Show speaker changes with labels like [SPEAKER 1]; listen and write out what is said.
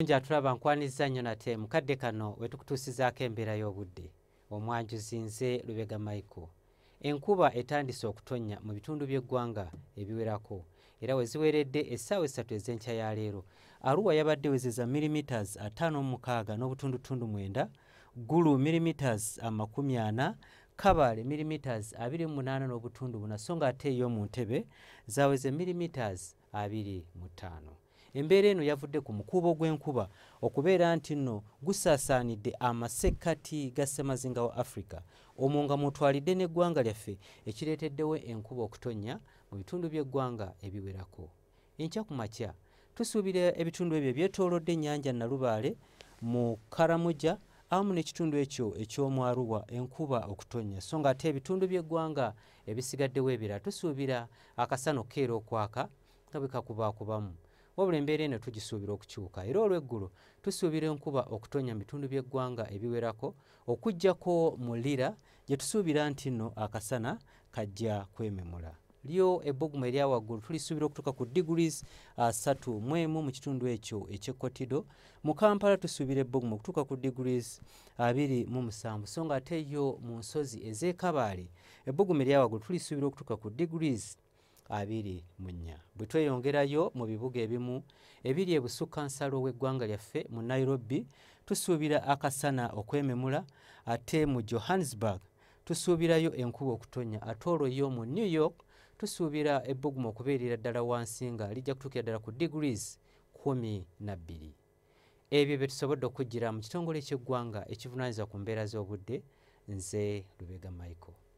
[SPEAKER 1] Njatulaba nkwaniza nnyo nate mukadde kano wetukutuusizaako embeera y'obudde. Omwanjuzi nze Lubega Micheal. Enkuba etandise okutonnya mu bitundu by'eggwanga ebiwerako era we ziweredde essaawa 3 ez'enkya ya leero. Arua yabadde wezeza millimeters 5.9, Gulu millimeters 40, Kabale millimeters 28.4 so nga ate ey'omu Ntebe zaweze millimeters 25. Embeera eno yavudde ku mukuubo gw'enkuba okubeera nti nno gusaasaanidde amasekkati ga ssemazinga wa Africa, omwo nga mutwalidde n'eggwanga lyaffe ekireeteddewo enkuba okutonnya mu bitundu by'eggwanga ebiwerako. Enkya ku makya tusuubira ebitundu ebyo byetoolodde ennyanja Nalubaale mu Karamoja awamu n'ekitundu ekyo eky'omu Arua enkuba okutonnya so nga ate ebitundu by'eggwanga ebisigaddewo ebirala tusuubira akasana okukeera okwaka nga bwe kakubaakubamu. Wabula embeera eno tugisuubira okukyuka era olw'eggulu tusuubira enkuba okutonnya mu bitundu by'eggwanga ebiwerako okuggyako mu Lira gye tusuubira nti nno akasana kajja kwememula. Lyo ebbugumu erya waggulu tulisuubira okutuuka ku degrees 31 mu kitundu ekyo eky'Ekkotido. Mu Kampala tusuubira ebbugumu okutuuka ku degrees 27 so nga ate yo mu nsozi ez'e Kabaale ebbugumu erya waggulu tulisuubira okutuuka ku degrees 24. Bwe tweyongerayo mu bibuga ebimu ebiri ebusukkansalo w'eggwanga lyaffe mu Nairobi tusuubira akasana okwememula, ate mu Johannesburg tusuubirayo enkuba okutonnya, ate olwo yo mu New York tusuubira ebbugumu okubeerera ddala wansi nga lijja kutuukira ddala ku degrees 12. Ebyo bye tusobodde okujjira mu kitongole ky'eggwanga ekivunaanyizibwa ku mbeera z'obudde. Nze Lubega Micheal.